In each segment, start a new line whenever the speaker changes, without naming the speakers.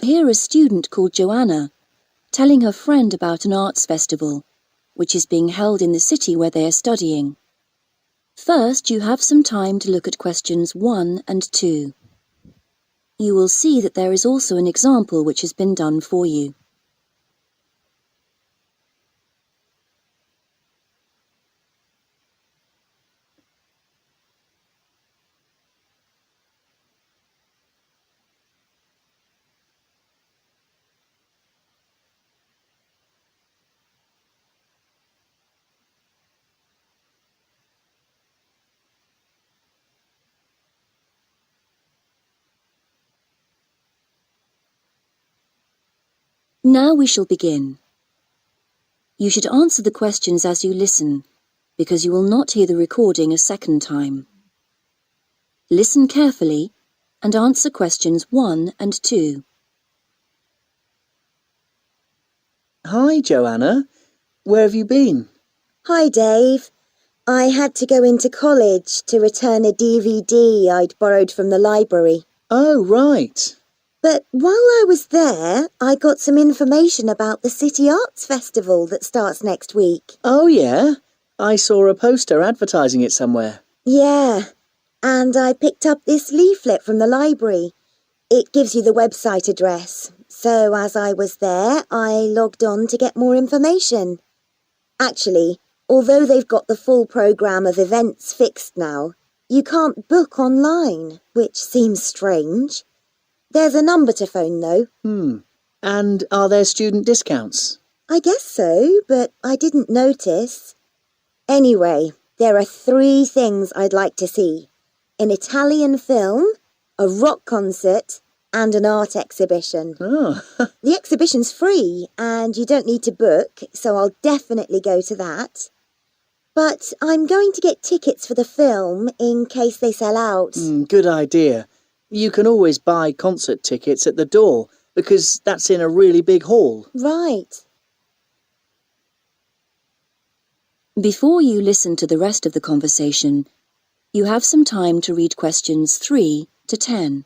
Hear a student called Joanna telling her friend about an arts festival, which is being held in the city where they are studying. First, you have some time to look at questions 1 and 2. You will see that there is also an example which has been done for you. Now we shall begin. You should answer the questions as you listen, because you will not hear the recording a second time. Listen carefully and answer questions 1 and 2.
Hi, Joanna. Where have you been?
Hi, Dave. I had to go into college to return a DVD I'd borrowed from the library.
Oh, right.
But while I was there, I got some information about the City Arts Festival that starts next week.
Oh, yeah? I saw a poster advertising it somewhere.
Yeah, and I picked up this leaflet from the library. It gives you the website address. So as I was there, I logged on to get more information. Actually, although they've got the full programme of events fixed now, you can't book online, which seems strange. There's a number to phone, though.
And are there student discounts?
I guess so, but I didn't notice. Anyway, there are 3 things I'd like to see. An Italian film, a rock concert, and an art exhibition.
Oh,
The exhibition's free, and you don't need to book, so I'll definitely go to that. But I'm going to get tickets for the film in case they sell out.
good idea. You can always buy concert tickets at the door, because that's in a really big hall.
Right.
Before you listen to the rest of the conversation, you have some time to read questions 3 to 10.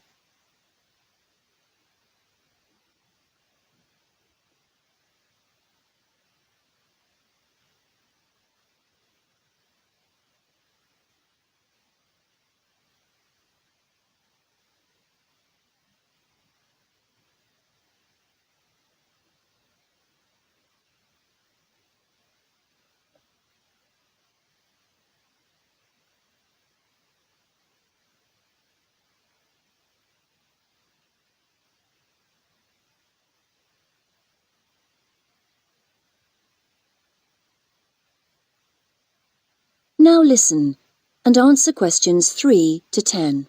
Now listen and answer questions 3 to 10.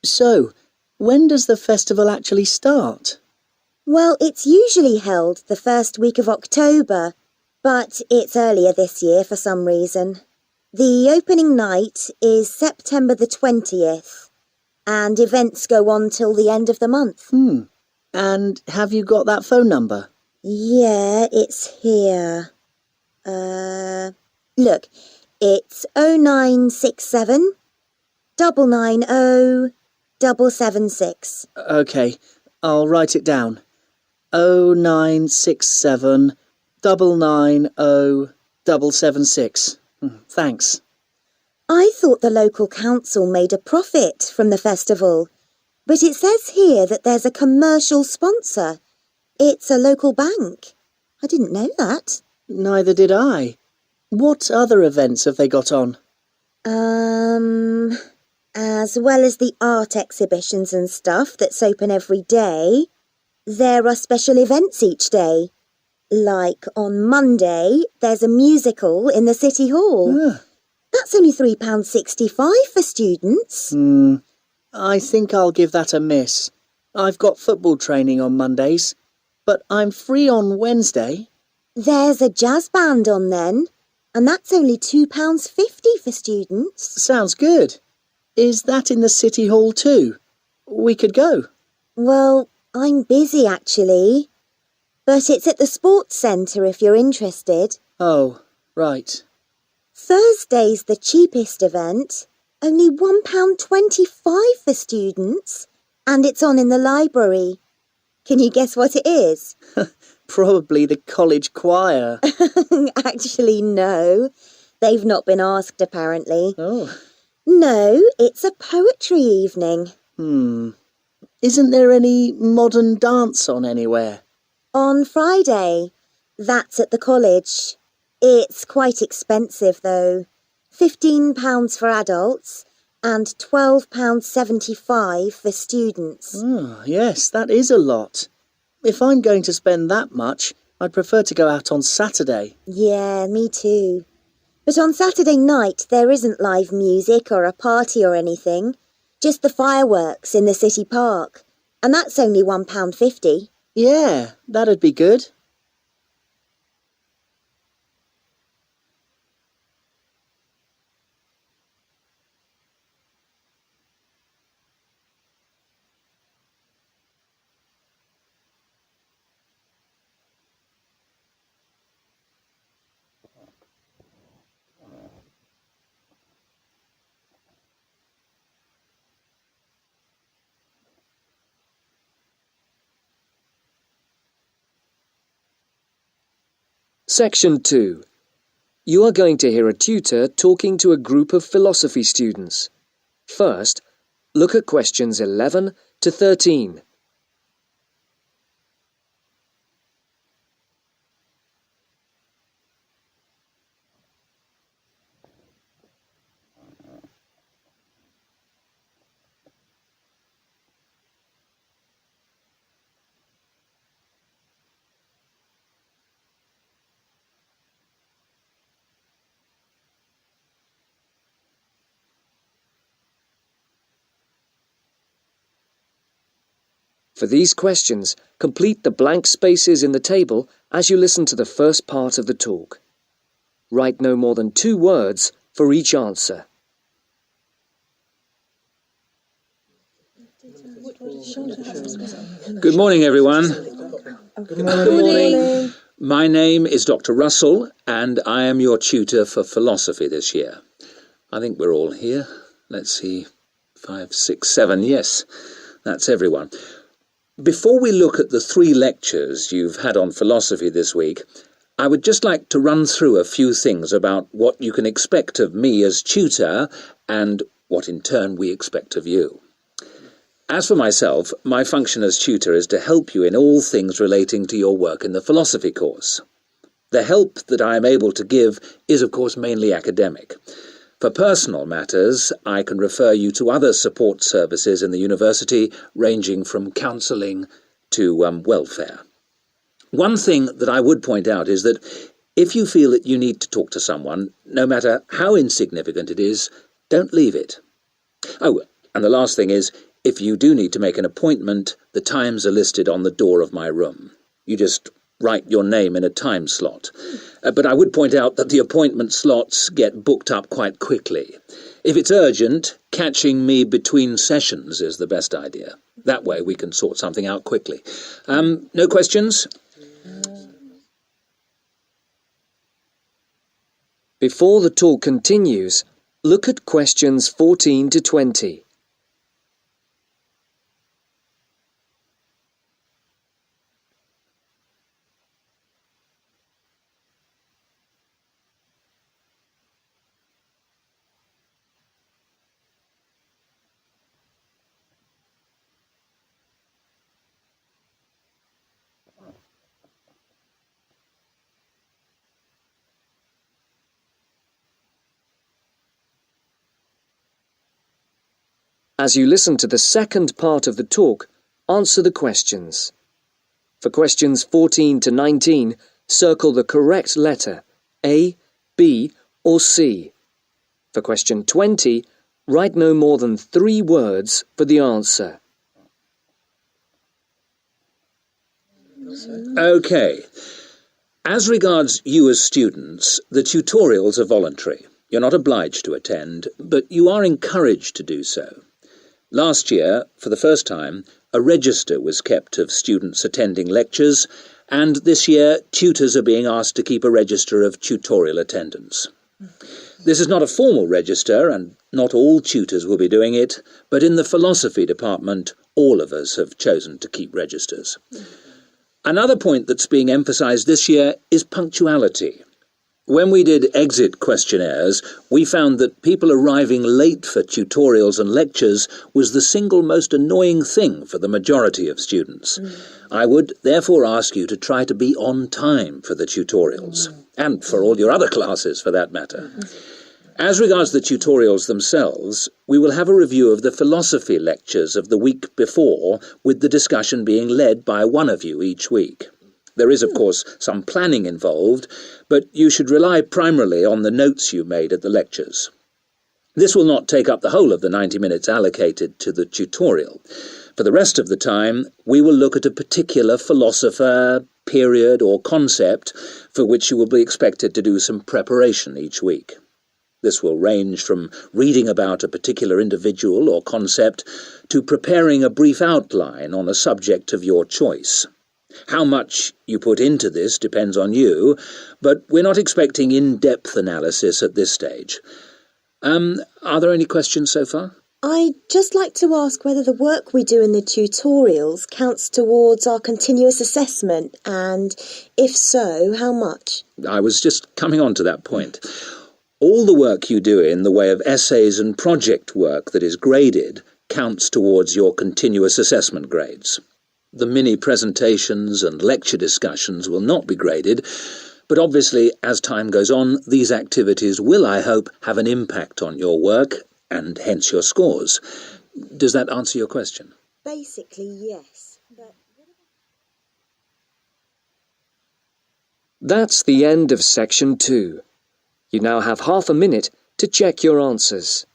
So, when does the festival actually start?
Well, it's usually held the first week of October, but it's earlier this year for some reason. The opening night is September the 20th, and events go on till the end of the month.
And have you got that phone number?
Yeah, it's here. Look, it's 0967 990 776.
OK, I'll write it down. 0967 990 776. Thanks.
I thought the local council made a profit from the festival, but it says here that there's a commercial sponsor. It's a local bank. I didn't know that.
Neither did I. What other events have they got on?
As well as the art exhibitions and stuff that's open every day, there are special events each day. Like on Monday, there's a musical in the City Hall. That's only £3.65 for students.
I think I'll give that a miss. I've got football training on Mondays, but I'm free on Wednesday.
There's a jazz band on then, and that's only £2.50 for students.
Sounds good. Is that in the City Hall too? We could go.
Well, I'm busy actually, but it's at the sports centre if you're interested.
Oh, right.
Thursday's the cheapest event, only £1.25 for students, And it's on in the library. Can you guess what it is?
Probably the college choir.
Actually, no. They've not been asked, apparently.
Oh.
No, it's a poetry evening.
Isn't there any modern dance on anywhere?
On Friday. That's at the college. It's quite expensive, though. £15 for adults and £12.75 for students.
Oh, yes, that is a lot. If I'm going to spend that much, I'd prefer to go out on Saturday.
Yeah, me too. But on Saturday night, there isn't live music or a party or anything. Just the fireworks in the city park. And that's only £1.50.
Yeah, that'd be good.
Section 2. You are going to hear a tutor talking to a group of philosophy students. First, look at questions 11 to 13. For these questions, complete the blank spaces in the table as you listen to the first part of the talk. Write no more than 2 words for each answer.
Good morning, everyone.
Good morning.
My name is Dr. Russell, and I am your tutor for philosophy this year. I think we're all here. Let's see, 5, 6, 7. Yes, that's everyone. Before we look at the 3 lectures you've had on philosophy this week, I would just like to run through a few things about what you can expect of me as tutor and what in turn we expect of you. As for myself, my function as tutor is to help you in all things relating to your work in the philosophy course. The help that I am able to give is, of course, mainly academic. For personal matters, I can refer you to other support services in the university, ranging from counselling to welfare. One thing that I would point out is that if you feel that you need to talk to someone, no matter how insignificant it is, don't leave it. Oh, and the last thing is, if you do need to make an appointment, the times are listed on the door of my room. You just write your name in a time slot. But I would point out that the appointment slots get booked up quite quickly. If it's urgent, catching me between sessions is the best idea. That way we can sort something out quickly. No questions?
Before the talk continues, look at questions 14 to 20. As you listen to the second part of the talk, answer the questions. For questions 14 to 19, circle the correct letter, A, B, or C. For question 20, write no more than 3 words for the answer.
Okay. As regards you as students, the tutorials are voluntary. You're not obliged to attend, but you are encouraged to do so. Last year, for the first time, a register was kept of students attending lectures, and this year tutors are being asked to keep a register of tutorial attendance. This is not a formal register, and not all tutors will be doing it, but in the philosophy department, all of us have chosen to keep registers. Another point that's being emphasised this year is punctuality. When we did exit questionnaires, we found that people arriving late for tutorials and lectures was the single most annoying thing for the majority of students. I would therefore ask you to try to be on time for the tutorials, and for all your other classes for that matter. As regards the tutorials themselves, we will have a review of the philosophy lectures of the week before, with the discussion being led by one of you each week. There is, of course, some planning involved, but you should rely primarily on the notes you made at the lectures. This will not take up the whole of the 90 minutes allocated to the tutorial. For the rest of the time, we will look at a particular philosopher, period, or concept for which you will be expected to do some preparation each week. This will range from reading about a particular individual or concept to preparing a brief outline on a subject of your choice. How much you put into this depends on you, but we're not expecting in-depth analysis at this stage. Are there any questions so far?
I'd just like to ask whether the work we do in the tutorials counts towards our continuous assessment, and if so, how much?
I was just coming on to that point. All the work you do in the way of essays and project work that is graded counts towards your continuous assessment grades. The mini presentations and lecture discussions will not be graded, but obviously, as time goes on, these activities will, I hope, have an impact on your work, and hence your scores. Does that answer your question?
Basically, yes. But
That's the end of section 2. You now have half a minute to check your answers.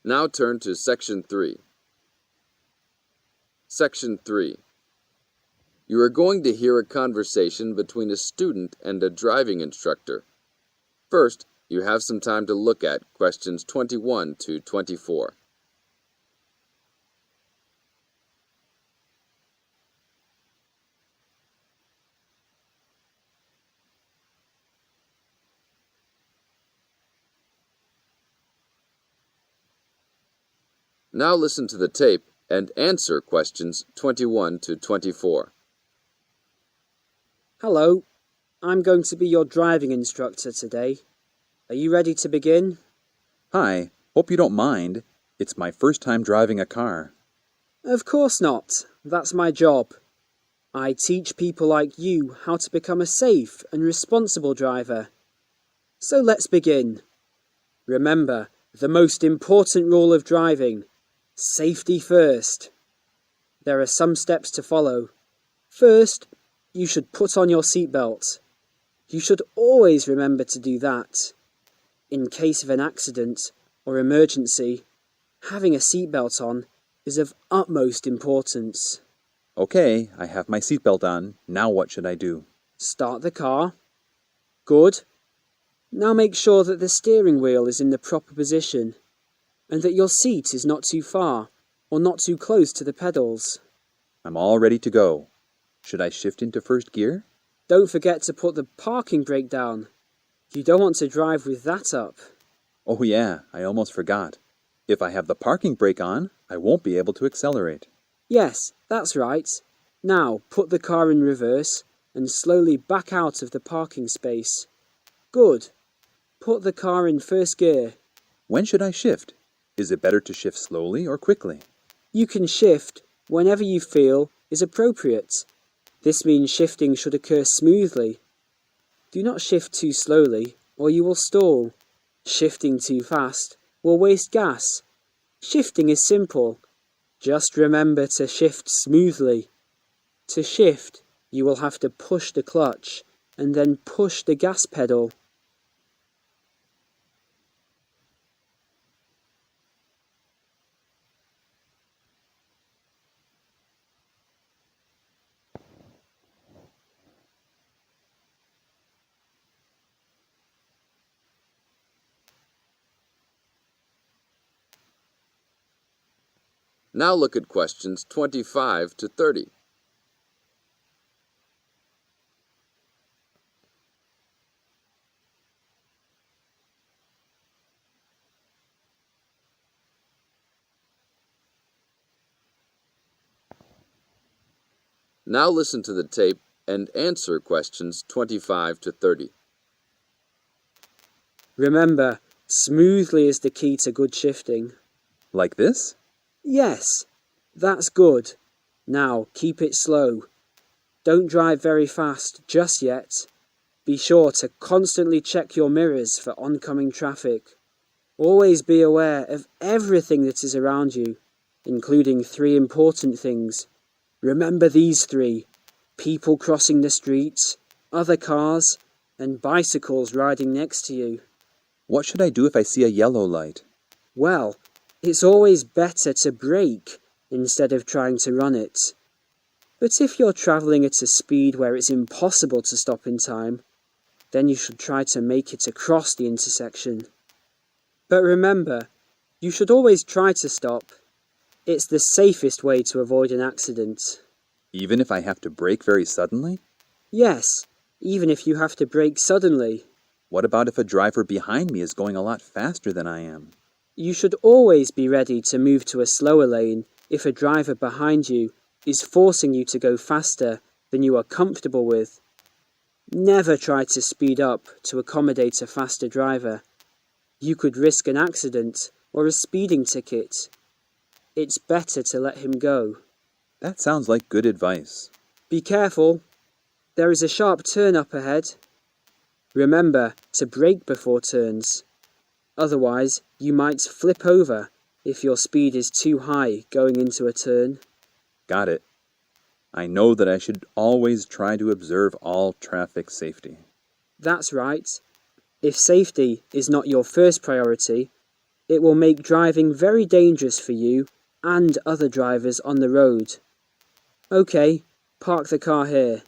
Now turn to Section 3. Section 3. You are going to hear a conversation between a student and a driving instructor. First, you have some time to look at questions 21 to 24. Now listen to the tape and answer questions 21 to 24.
Hello, I'm going to be your driving instructor today. Are you ready to begin?
Hi, hope you don't mind. It's my first time driving a car.
Of course not. That's my job. I teach people like you how to become a safe and responsible driver. So let's begin. Remember, the most important rule of driving: safety first. There are some steps to follow. First, you should put on your seatbelt. You should always remember to do that. In case of an accident or emergency, having a seatbelt on is of utmost importance.
Okay, I have my seatbelt on. Now what should I do?
Start the car. Good. Now make sure that the steering wheel is in the proper position and that your seat is not too far or not too close to the pedals.
I'm all ready to go. Should I shift into first gear?
Don't forget to put the parking brake down. You don't want to drive with that up.
Oh yeah, I almost forgot. If I have the parking brake on, I won't be able to accelerate.
Yes, that's right. Now put the car in reverse and slowly back out of the parking space. Good. Put the car in first gear.
When should I shift? Is it better to shift slowly or quickly?
You can shift whenever you feel is appropriate. This means shifting should occur smoothly. Do not shift too slowly or you will stall. Shifting too fast will waste gas. Shifting is simple. Just remember to shift smoothly. To shift, you will have to push the clutch and then push the gas pedal.
Now look at questions 25 to 30. Now listen to the tape and answer questions 25 to 30.
Remember, smoothly is the key to good shifting.
Like this?
Yes, that's good. Now keep it slow. Don't drive very fast just yet. Be sure to constantly check your mirrors for oncoming traffic. Always be aware of everything that is around you, including 3 important things. Remember these 3: people crossing the streets, other cars, and bicycles riding next to you.
What should I do if I see a yellow light?
Well, it's always better to brake instead of trying to run it. But if you're travelling at a speed where it's impossible to stop in time, then you should try to make it across the intersection. But remember, you should always try to stop. It's the safest way to avoid an accident.
Even if I have to brake very suddenly?
Yes, even if you have to brake suddenly.
What about if a driver behind me is going a lot faster than I am?
You should always be ready to move to a slower lane if a driver behind you is forcing you to go faster than you are comfortable with. Never try to speed up to accommodate a faster driver. You could risk an accident or a speeding ticket. It's better to let him go.
That sounds like good advice.
Be careful. There is a sharp turn up ahead. Remember to brake before turns. Otherwise, you might flip over if your speed is too high going into a turn.
Got it. I know that I should always try to observe all traffic safety.
That's right. If safety is not your first priority, it will make driving very dangerous for you and other drivers on the road. Okay, park the car here.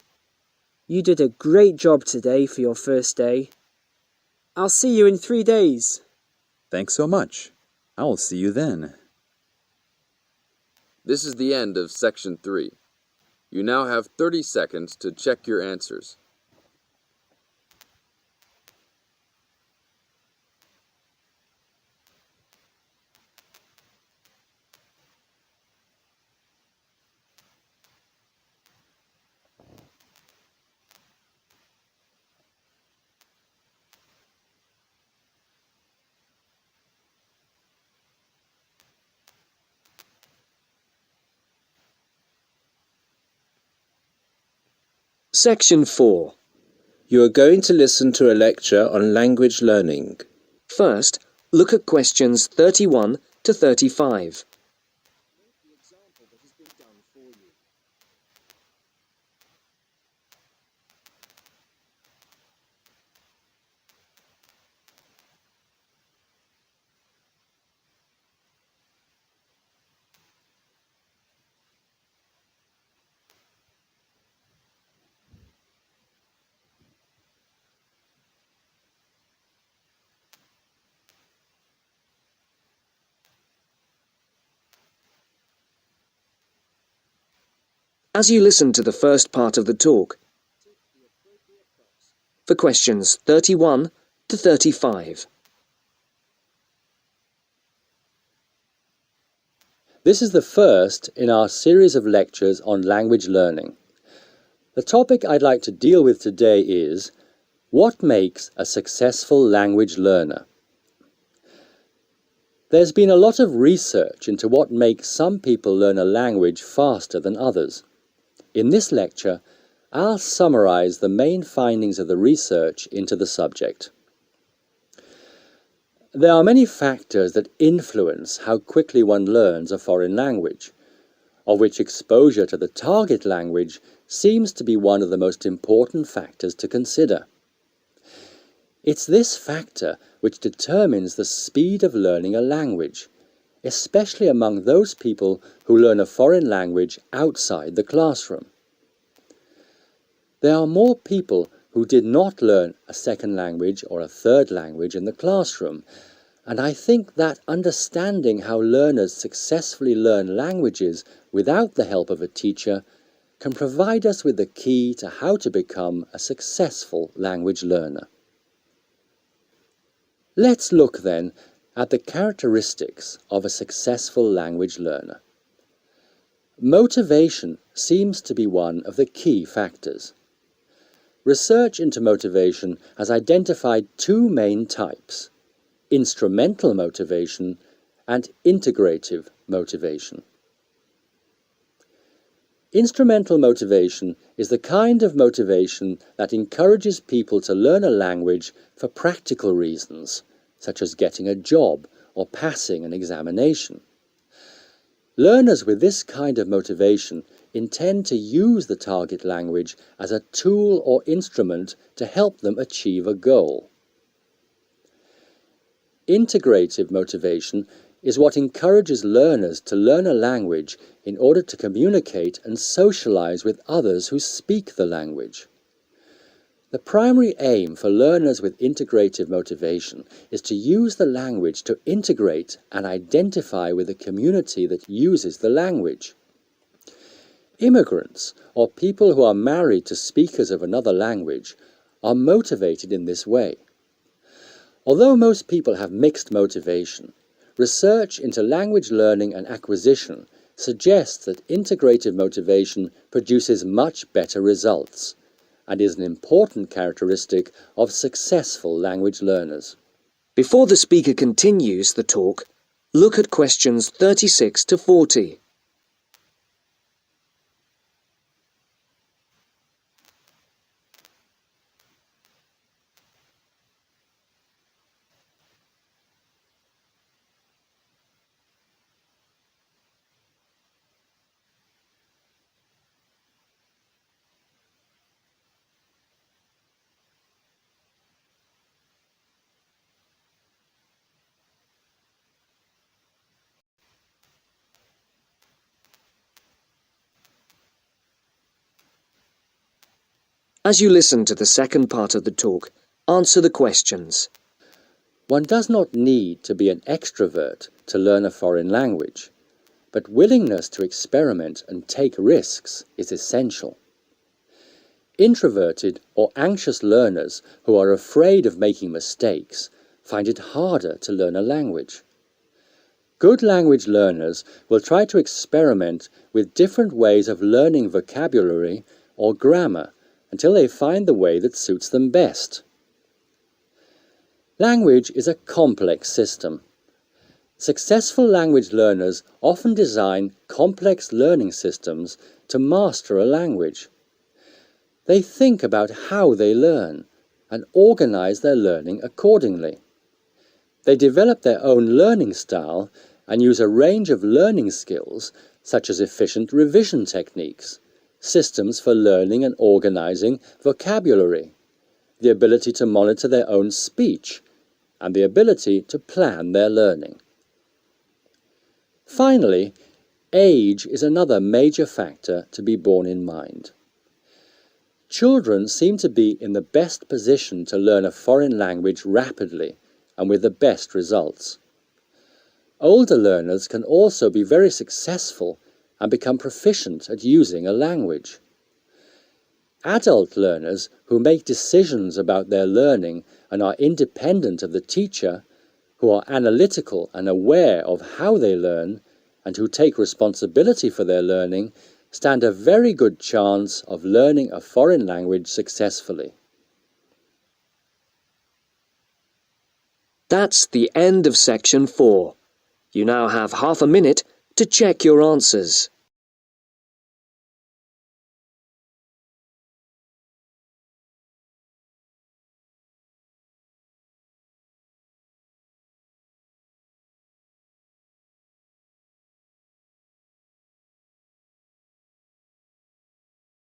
You did a great job today for your first day. I'll see you in 3 days.
Thanks so much. I will see you then.
This is the end of section 3. You now have 30 seconds to check your answers.
Section 4. You are going to listen to a lecture on language learning.
First, look at questions 31 to 35. As you listen to the first part of the talk, for questions 31 to 35.
This is the first in our series of lectures on language learning. The topic I'd like to deal with today is, what makes a successful language learner? There's been a lot of research into what makes some people learn a language faster than others. In this lecture, I'll summarize the main findings of the research into the subject. There are many factors that influence how quickly one learns a foreign language, of which exposure to the target language seems to be one of the most important factors to consider. It's this factor which determines the speed of learning a language, especially among those people who learn a foreign language outside the classroom. There are more people who did not learn a second language or a third language in the classroom, and I think that understanding how learners successfully learn languages without the help of a teacher can provide us with the key to how to become a successful language learner. Let's look then at the characteristics of a successful language learner. Motivation seems to be one of the key factors. Research into motivation has identified two main types: instrumental motivation and integrative motivation. Instrumental motivation is the kind of motivation that encourages people to learn a language for practical reasons, such as getting a job or passing an examination. Learners with this kind of motivation intend to use the target language as a tool or instrument to help them achieve a goal. Integrative motivation is what encourages learners to learn a language in order to communicate and socialize with others who speak the language. The primary aim for learners with integrative motivation is to use the language to integrate and identify with the community that uses the language. Immigrants, or people who are married to speakers of another language, are motivated in this way. Although most people have mixed motivation, research into language learning and acquisition suggests that integrative motivation produces much better results and is an important characteristic of successful language learners.
Before the speaker continues the talk, look at questions 36 to 40. As you listen to the second part of the talk, answer the questions.
One does not need to be an extrovert to learn a foreign language, but willingness to experiment and take risks is essential. Introverted or anxious learners who are afraid of making mistakes find it harder to learn a language. Good language learners will try to experiment with different ways of learning vocabulary or grammar until they find the way that suits them best. Language is a complex system. Successful language learners often design complex learning systems to master a language. They think about how they learn and organize their learning accordingly. They develop their own learning style and use a range of learning skills such as efficient revision techniques, systems for learning and organizing vocabulary, the ability to monitor their own speech, and the ability to plan their learning. Finally, age is another major factor to be borne in mind. Children seem to be in the best position to learn a foreign language rapidly and with the best results. Older learners can also be very successful and become proficient at using a language. Adult learners who make decisions about their learning and are independent of the teacher, who are analytical and aware of how they learn, and who take responsibility for their learning, stand a very good chance of learning a foreign language successfully.
That's the end of section 4. You now have half a minute to check your answers.